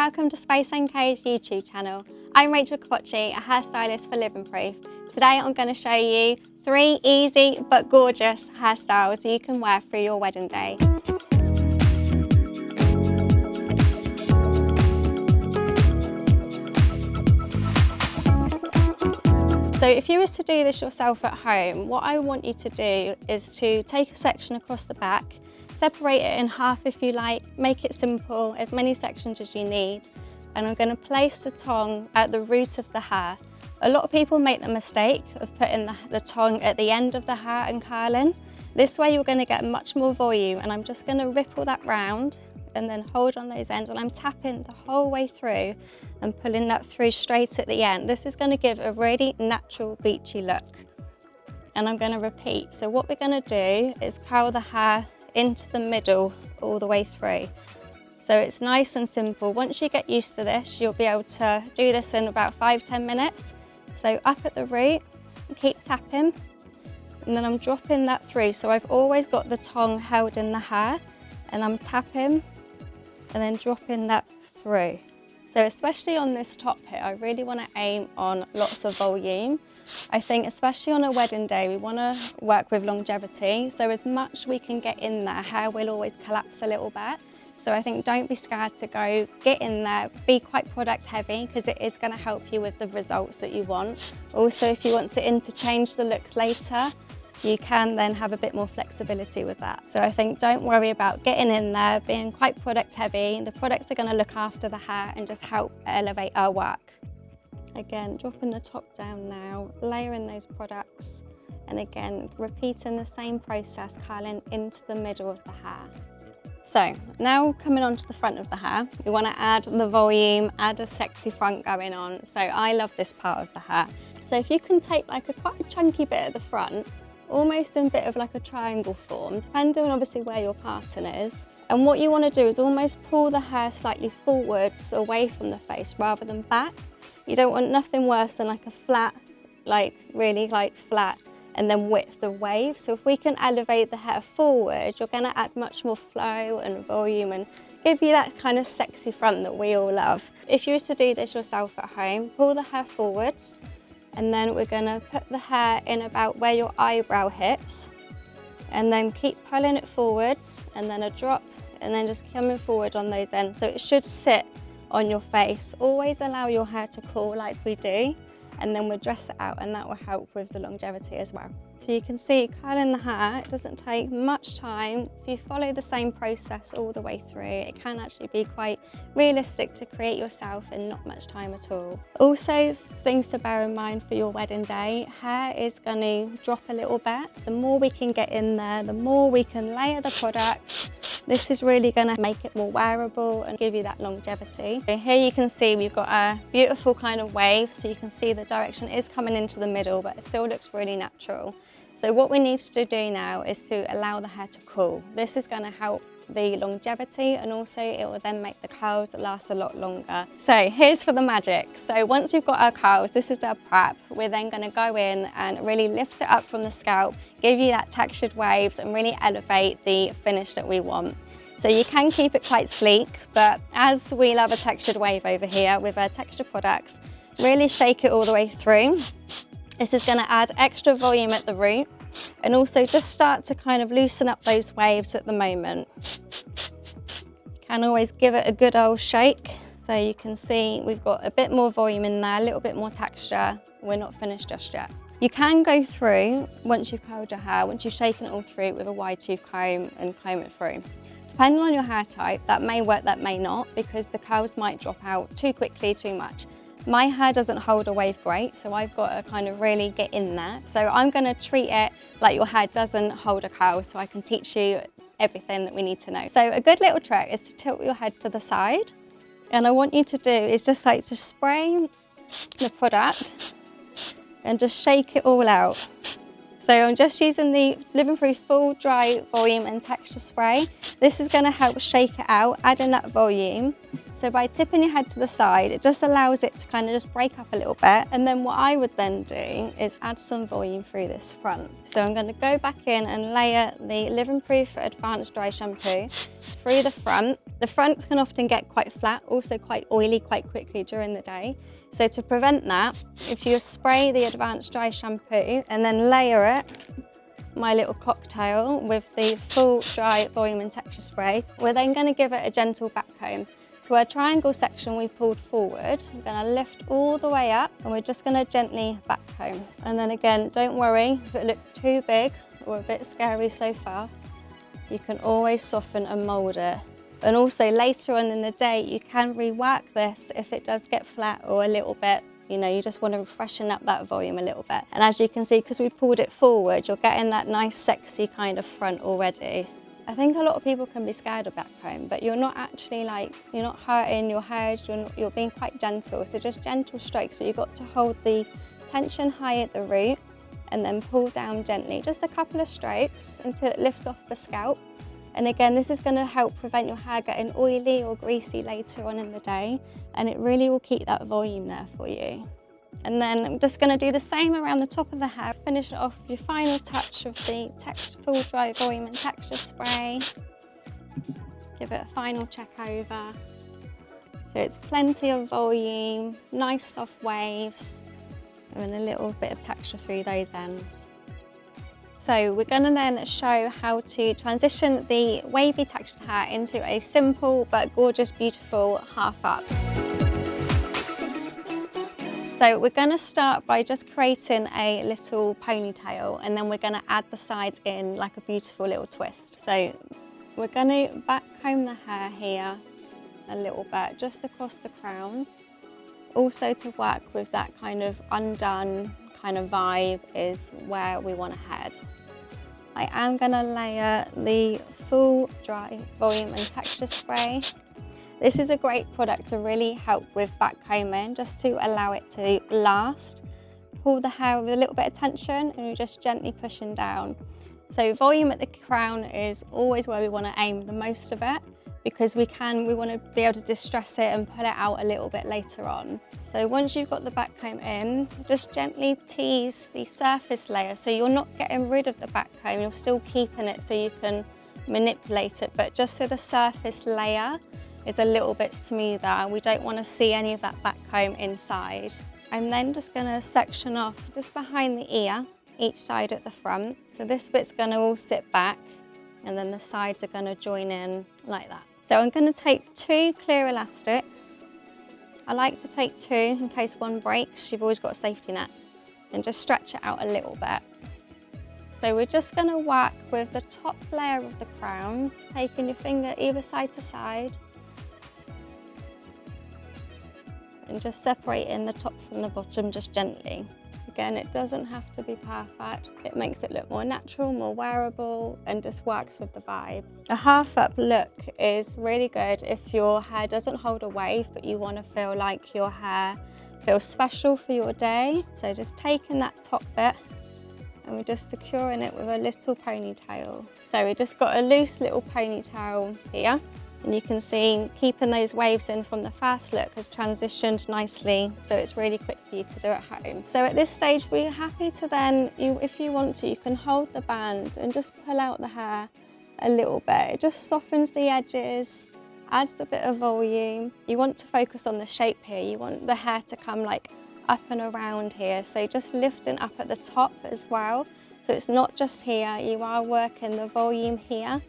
welcome to Space NK's YouTube channel. I'm Rachael Capocci, a hairstylist for Living Proof. Today I'm going to show you 3 easy but gorgeous hairstyles you can wear for your wedding day. So if you was to do this yourself at home, what I want you to do is to take a section across the back, separate it in half if you like, make it simple, as many sections as you need. And I'm going to place the tong at the root of the hair. A lot of people make the mistake of putting the tong at the end of the hair and curling. This way you're going to get much more volume, and I'm just going to ripple that round and then hold on those ends, and I'm tapping the whole way through and pulling that through straight at the end. This is going to give a really natural beachy look. And I'm going to repeat. So what we're going to do is curl the hair into the middle all the way through. So it's nice and simple. Once you get used to this, you'll be able to do this in about 5–10 minutes. So up at the root, keep tapping, and then I'm dropping that through. So I've always got the tong held in the hair, and I'm tapping and then dropping that through. So especially on this top here, I really want to aim on lots of volume. I think especially on a wedding day, we want to work with longevity. So as much we can get in there, hair will always collapse a little bit. So I think don't be scared to go, get in there, be quite product heavy, because it is going to help you with the results that you want. Also, if you want to interchange the looks later, you can then have a bit more flexibility with that. So I think don't worry about getting in there, being quite product heavy. The products are going to look after the hair and just help elevate our work. Again, dropping the top down now, layering those products, and again, repeating the same process, curling into the middle of the hair. So now coming on to the front of the hair, you want to add the volume, add a sexy front going on. So I love this part of the hair. So if you can take like quite a chunky bit at the front, almost in a bit of like a triangle form, depending on obviously where your pattern is. And what you want to do is almost pull the hair slightly forwards away from the face rather than back. You don't want nothing worse than like a flat, like really like flat and then width of wave. So if we can elevate the hair forward, you're going to add much more flow and volume and give you that kind of sexy front that we all love. If you were to do this yourself at home, pull the hair forwards, and then we're going to put the hair in about where your eyebrow hits, and then keep pulling it forwards, and then a drop, and then just coming forward on those ends. So it should sit on your face. Always allow your hair to cool like we do, and then we'll dress it out, and that will help with the longevity as well. So you can see curling the hair, it doesn't take much time. If you follow the same process all the way through, it can actually be quite realistic to create yourself in not much time at all. Also, things to bear in mind for your wedding day, hair is going to drop a little bit. The more we can get in there, the more we can layer the products. This is really going to make it more wearable and give you that longevity. So here you can see we've got a beautiful kind of wave, so you can see the direction is coming into the middle, but it still looks really natural. So what we need to do now is to allow the hair to cool. This is going to help the longevity, and also it will then make the curls last a lot longer. So here's for the magic. So once we've got our curls, this is our prep. We're then going to go in and really lift it up from the scalp, give you that textured waves and really elevate the finish that we want. So you can keep it quite sleek, but as we love a textured wave over here with our textured products, really shake it all the way through. This is going to add extra volume at the root, and also just start to kind of loosen up those waves at the moment. You can always give it a good old shake. So you can see we've got a bit more volume in there, a little bit more texture. We're not finished just yet. You can go through, once you've curled your hair, once you've shaken it all through with a wide tooth comb and comb it through. Depending on your hair type, that may work, that may not, because the curls might drop out too quickly, too much. My hair doesn't hold a wave great, so I've got to kind of really get in there. So I'm going to treat it like your hair doesn't hold a curl, so I can teach you everything that we need to know. So a good little trick is to tilt your head to the side. And I want you to do is just like to spray the product and just shake it all out. So I'm just using the Living Proof Full Dry Volume and Texture Spray. This is going to help shake it out, adding that volume. So by tipping your head to the side, it just allows it to kind of just break up a little bit. And then what I would then do is add some volume through this front. So I'm going to go back in and layer the Living Proof Advanced Dry Shampoo through the front. The fronts can often get quite flat, also quite oily quite quickly during the day. So to prevent that, if you spray the advanced dry shampoo and then layer it, my little cocktail, with the full dry volume and texture spray, we're then going to give it a gentle back comb. So our triangle section we pulled forward, I'm going to lift all the way up and we're just going to gently back comb. And then again, don't worry if it looks too big or a bit scary so far, you can always soften and mould it. And also later on in the day, you can rework this if it does get flat or a little bit, you know, you just want to freshen up that volume a little bit. And as you can see, because we pulled it forward, you're getting that nice sexy kind of front already. I think a lot of people can be scared of back comb, but you're not actually you're not hurting your head, you're being quite gentle. So just gentle strokes, but you've got to hold the tension high at the root and then pull down gently. Just a couple of strokes until it lifts off the scalp. And again, this is going to help prevent your hair getting oily or greasy later on in the day, and it really will keep that volume there for you. And then I'm just going to do the same around the top of the hair. Finish it off with your final touch of the full dry volume and texture spray. Give it a final check over. So it's plenty of volume, nice soft waves, and a little bit of texture through those ends. So we're going to then show how to transition the wavy textured hair into a simple but gorgeous, beautiful half up. So we're going to start by just creating a little ponytail, and then we're going to add the sides in like a beautiful little twist. So we're going to back comb the hair here a little bit, just across the crown. Also to work with that kind of undone kind of vibe is where we want to head. I am going to layer the full dry volume and texture spray. This is a great product to really help with back combing, just to allow it to last. Pull the hair with a little bit of tension and you're just gently pushing down. So volume at the crown is always where we want to aim the most of it, because we want to be able to distress it and pull it out a little bit later on. So once you've got the back comb in, just gently tease the surface layer. So you're not getting rid of the back comb, you're still keeping it so you can manipulate it, but just so the surface layer is a little bit smoother. We don't want to see any of that back comb inside. I'm then just going to section off just behind the ear, each side at the front. So this bit's going to all sit back, and then the sides are going to join in like that. So I'm going to take 2 clear elastics. I like to take 2 in case one breaks, you've always got a safety net, and just stretch it out a little bit. So we're just going to work with the top layer of the crown, taking your finger either side to side, and just separating the top from the bottom just gently. Again, it doesn't have to be perfect. It makes it look more natural, more wearable, and just works with the vibe. A half up look is really good if your hair doesn't hold a wave, but you want to feel like your hair feels special for your day. So just taking that top bit and we're just securing it with a little ponytail. So we just got a loose little ponytail here. And you can see keeping those waves in from the first look has transitioned nicely, so it's really quick for you to do at home. So at this stage, we're happy to then, if you want to, you can hold the band and just pull out the hair a little bit. It just softens the edges, adds a bit of volume. You want to focus on the shape here. You want the hair to come like up and around here, so just lifting up at the top as well. So it's not just here, you are working the volume here,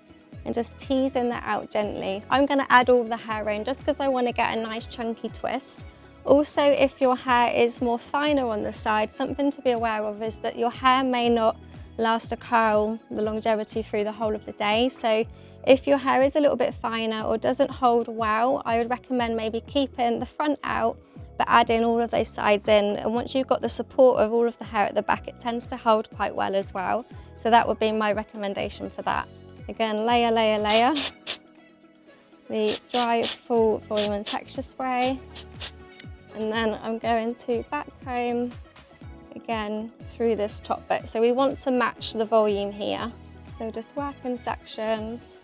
and just teasing that out gently. I'm going to add all the hair in just because I want to get a nice chunky twist. Also, if your hair is more finer on the side, something to be aware of is that your hair may not last a curl, the longevity through the whole of the day. So if your hair is a little bit finer or doesn't hold well, I would recommend maybe keeping the front out, but adding all of those sides in. And once you've got the support of all of the hair at the back, it tends to hold quite well as well. So that would be my recommendation for that. Again, layer, layer, layer. The dry full volume and texture spray. And then I'm going to back comb again through this top bit. So we want to match the volume here. So just work in sections.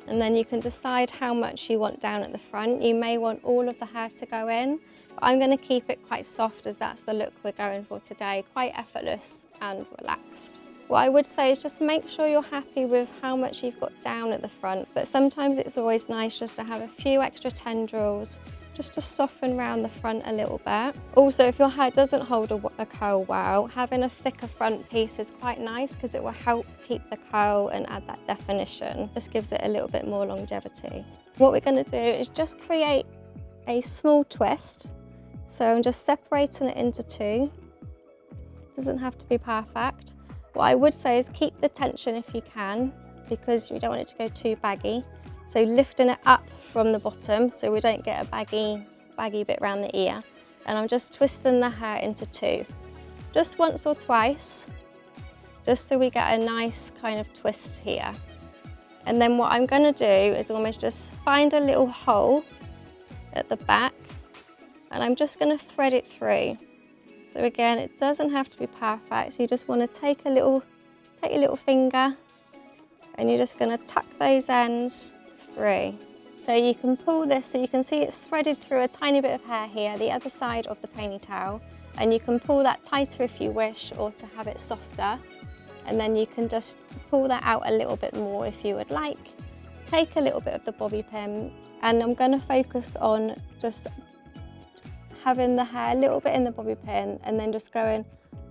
And then you can decide how much you want down at the front. You may want all of the hair to go in, but I'm going to keep it quite soft as that's the look we're going for today. Quite effortless and relaxed. What I would say is just make sure you're happy with how much you've got down at the front, but sometimes it's always nice just to have a few extra tendrils just to soften around the front a little bit. Also, if your hair doesn't hold a curl well, having a thicker front piece is quite nice because it will help keep the curl and add that definition. Just gives it a little bit more longevity. What we're going to do is just create a small twist. So I'm just separating it into two. Doesn't have to be perfect. What I would say is keep the tension if you can, because you don't want it to go too baggy. So lifting it up from the bottom so we don't get a baggy bit around the ear. And I'm just twisting the hair into two. Just once or twice, just so we get a nice kind of twist here. And then what I'm going to do is almost just find a little hole at the back, and I'm just going to thread it through. So again, it doesn't have to be perfect. You just want to take your little finger and you're just going to tuck those ends through. So you can pull this, so you can see it's threaded through a tiny bit of hair here, the other side of the ponytail, and you can pull that tighter if you wish, or to have it softer. And then you can just pull that out a little bit more if you would like. Take a little bit of the bobby pin, and I'm going to focus on just having the hair a little bit in the bobby pin and then just going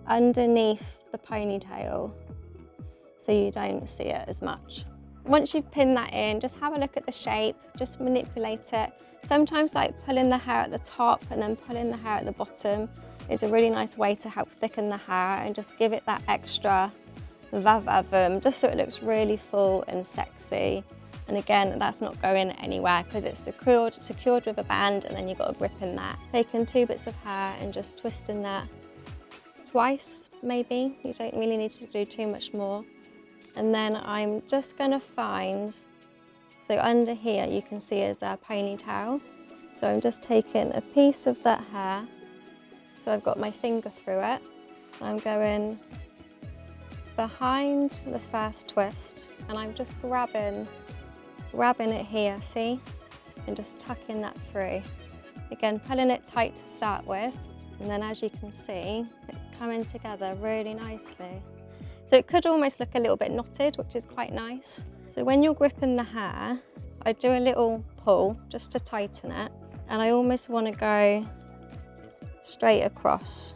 underneath the ponytail so you don't see it as much. Once you've pinned that in, just have a look at the shape, just manipulate it. Sometimes like pulling the hair at the top and then pulling the hair at the bottom is a really nice way to help thicken the hair and just give it that extra va-va-vum, just so it looks really full and sexy. And again, that's not going anywhere because it's secured with a band, and then you've got a grip in that. Taking two bits of hair and just twisting that twice, maybe. You don't really need to do too much more. And then I'm just going to find, so under here you can see is a ponytail. So I'm just taking a piece of that hair. So I've got my finger through it. I'm going behind the first twist, and I'm just grabbing it here, see? And just tucking that through. Again, pulling it tight to start with, and then as you can see, it's coming together really nicely. So it could almost look a little bit knotted, which is quite nice. So when you're gripping the hair, I do a little pull just to tighten it, and I almost want to go straight across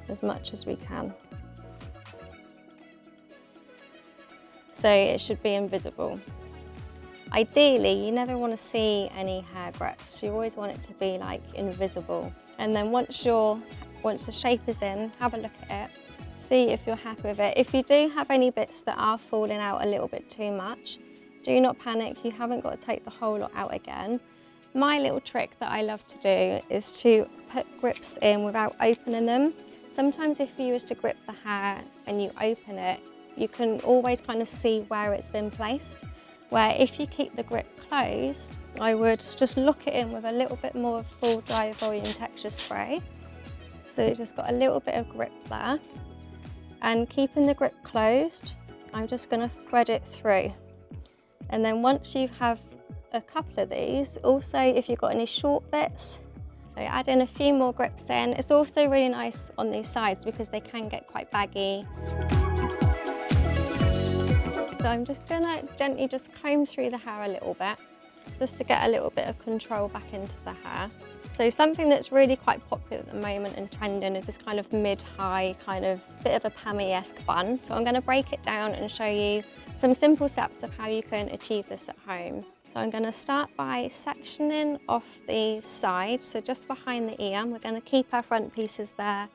as much as we can. So it should be invisible. Ideally, you never want to see any hair grips. You always want it to be like invisible. And then once the shape is in, have a look at it, see if you're happy with it. If you do have any bits that are falling out a little bit too much, do not panic. You haven't got to take the whole lot out again. My little trick that I love to do is to put grips in without opening them. Sometimes if you was to grip the hair and you open it, you can always kind of see where it's been placed. Where if you keep the grip closed, I would just lock it in with a little bit more of full dry volume texture spray. So it's just got a little bit of grip there. And keeping the grip closed, I'm just going to thread it through. And then once you have a couple of these, also if you've got any short bits, so add in a few more grips in. It's also really nice on these sides because they can get quite baggy. So I'm just going to gently just comb through the hair a little bit, just to get a little bit of control back into the hair. So something that's really quite popular at the moment and trending is this kind of mid-high, kind of bit of a Pammy-esque bun. So I'm going to break it down and show you some simple steps of how you can achieve this at home. So I'm going to start by sectioning off the sides, so just behind the ear. We're going to keep our front pieces there,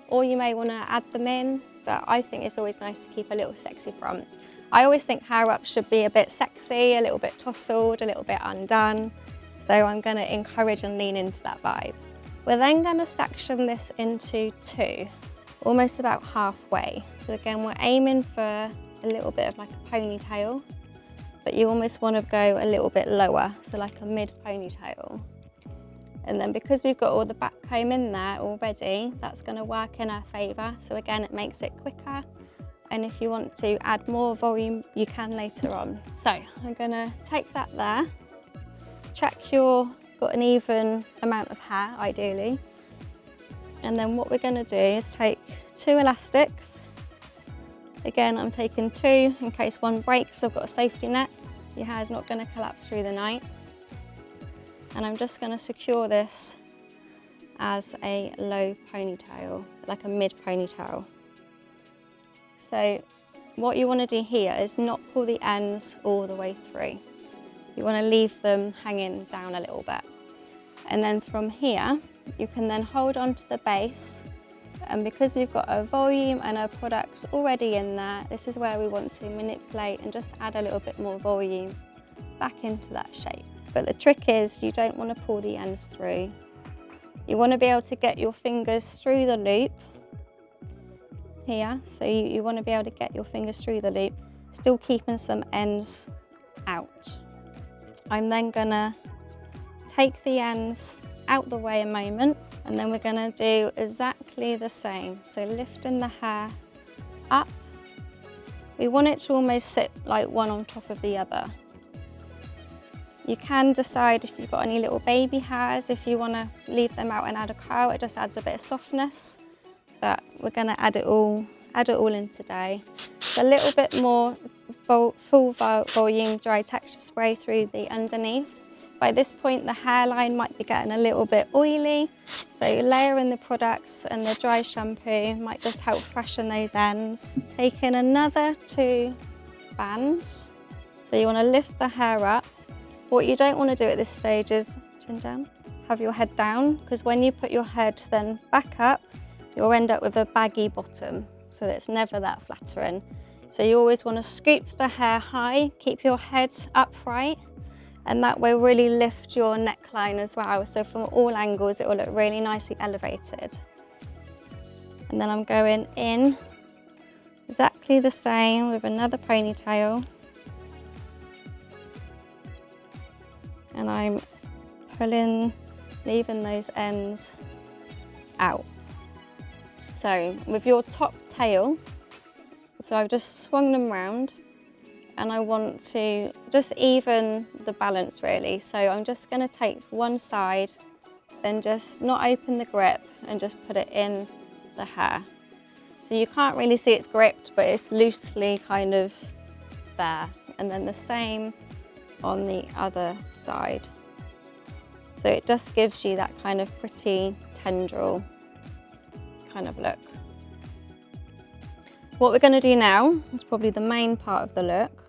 or you may want to add them in, but I think it's always nice to keep a little sexy front. I always think hair ups should be a bit sexy, a little bit tousled, a little bit undone. So I'm going to encourage and lean into that vibe. We're then going to section this into two, almost about halfway. So again, we're aiming for a little bit of like a ponytail, but you almost want to go a little bit lower, so like a mid ponytail. And then because we've got all the back comb in there already, that's going to work in our favour. So again, it makes it quicker. And if you want to add more volume, you can later on. So I'm going to take that there. Check you've got an even amount of hair, ideally. And then what we're going to do is take two elastics Again, I'm taking 2 in case one breaks, so I've got a safety net. Your hair's not going to collapse through the night. And I'm just going to secure this as a low ponytail, like a mid ponytail. So what you want to do here is not pull the ends all the way through. You want to leave them hanging down a little bit. And then from here, you can then hold on to the base. And because we've got a volume and our products already in there, this is where we want to manipulate and just add a little bit more volume back into that shape. But the trick is you don't want to pull the ends through. You want to be able to get your fingers through the loop here. So you want to be able to get your fingers through the loop, still keeping some ends out. I'm then going to take the ends out the way a moment, and then we're going to do exactly the same. So lifting the hair up. We want it to almost sit like one on top of the other. You can decide if you've got any little baby hairs, if you want to leave them out and add a curl, it just adds a bit of softness. But we're going to add it all in today. So a little bit more full volume dry texture spray through the underneath. By this point, the hairline might be getting a little bit oily, so layering the products and the dry shampoo might just help freshen those ends. Taking another 2 bands. So you want to lift the hair up. What you don't want to do at this stage is chin down, have your head down, because when you put your head then back up, you'll end up with a baggy bottom, so it's never that flattering. So you always want to scoop the hair high, keep your head upright, and that will really lift your neckline as well. So from all angles, it will look really nicely elevated. And then I'm going in exactly the same with another ponytail. And I'm pulling, leaving those ends out. So with your top tail, so I've just swung them round, and I want to just even the balance really. So I'm just going to take one side, then just not open the grip and just put it in the hair. So you can't really see it's gripped, but it's loosely kind of there. And then the same on the other side. So it just gives you that kind of pretty tendril kind of look. What we're going to do now is probably the main part of the look,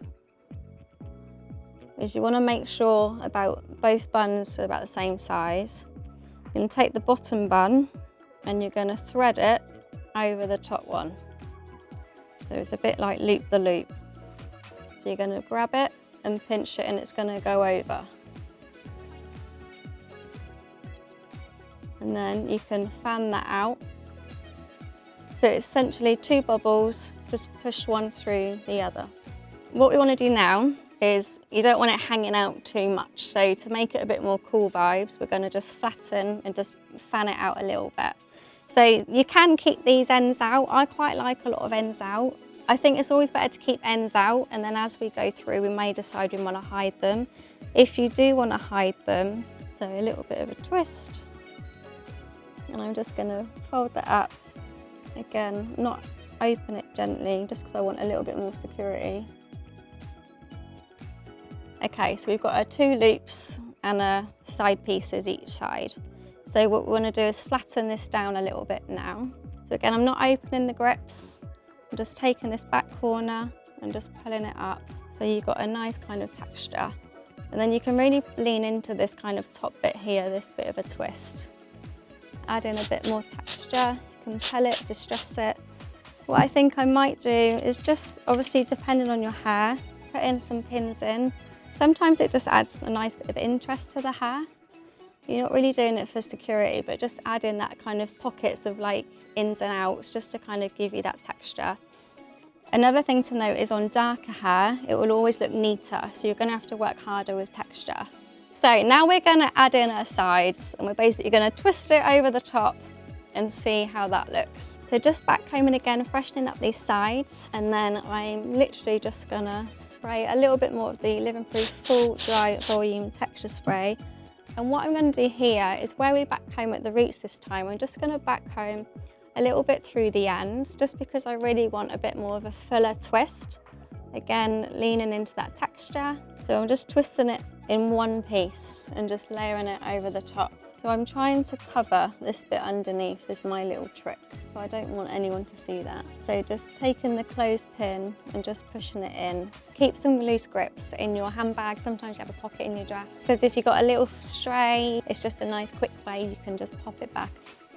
is you want to make sure about both buns are about the same size. You're going to take the bottom bun and you're going to thread it over the top one. So it's a bit like loop the loop. So you're going to grab it and pinch it, and it's going to go over. And then you can fan that out. So it's essentially 2 bubbles, just push one through the other. What we want to do now is you don't want it hanging out too much. So to make it a bit more cool vibes, we're going to just flatten and just fan it out a little bit. So you can keep these ends out. I quite like a lot of ends out. I think it's always better to keep ends out, and then as we go through, we may decide we want to hide them. If you do want to hide them, so a little bit of a twist. And I'm just going to fold that up. Again, not open it gently, just because I want a little bit more security. Okay, so we've got our 2 loops and our side pieces each side. So what we want to do is flatten this down a little bit now. So again, I'm not opening the grips. I'm just taking this back corner and just pulling it up. So you've got a nice kind of texture. And then you can really lean into this kind of top bit here, this bit of a twist. Add in a bit more texture. You can pull it, distress it. What I think I might do is just, obviously depending on your hair, put in some pins in. Sometimes it just adds a nice bit of interest to the hair. You're not really doing it for security, but just add in that kind of pockets of like ins and outs, just to kind of give you that texture. Another thing to note is on darker hair, it will always look neater, so you're going to have to work harder with texture. So now we're going to add in our sides, and we're basically going to twist it over the top and see how that looks. So just back combing again, freshening up these sides, and then I'm literally just going to spray a little bit more of the Living Proof Full Dry Volume Texture Spray. And what I'm going to do here is where we back comb at the roots this time, I'm just going to back comb a little bit through the ends, just because I really want a bit more of a fuller twist. Again, leaning into that texture. So I'm just twisting it in one piece and just layering it over the top. So I'm trying to cover this bit underneath is my little trick. So I don't want anyone to see that. So just taking the clothespin and just pushing it in. Keep some loose grips in your handbag. Sometimes you have a pocket in your dress, because if you've got a little stray, it's just a nice quick way you can just pop it back.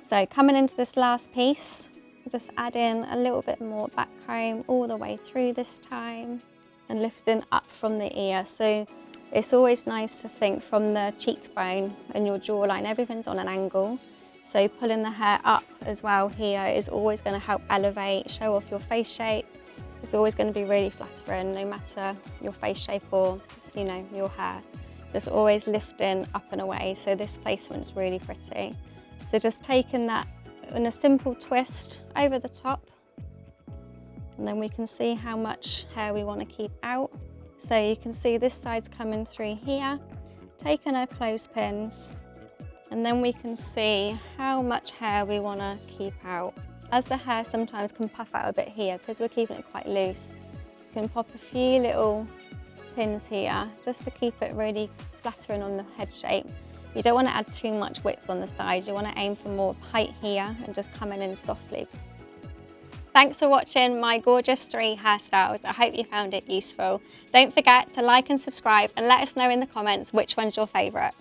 So coming into this last piece, just add in a little bit more back comb all the way through this time and lifting up from the ear. So it's always nice to think from the cheekbone and your jawline, everything's on an angle. So pulling the hair up as well here is always going to help elevate, show off your face shape. It's always going to be really flattering, no matter your face shape or, you know, your hair. Just always lifting up and away. So this placement's really pretty. So just taking that in a simple twist over the top, and then we can see how much hair we want to keep out. So you can see this side's coming through here, taking our clothespins, and then we can see how much hair we want to keep out. As the hair sometimes can puff out a bit here because we're keeping it quite loose, you can pop a few little pins here just to keep it really flattering on the head shape. You don't want to add too much width on the sides, you want to aim for more height here and just coming in softly. Thanks for watching my gorgeous 3 hairstyles. I hope you found it useful. Don't forget to like and subscribe and let us know in the comments which one's your favourite.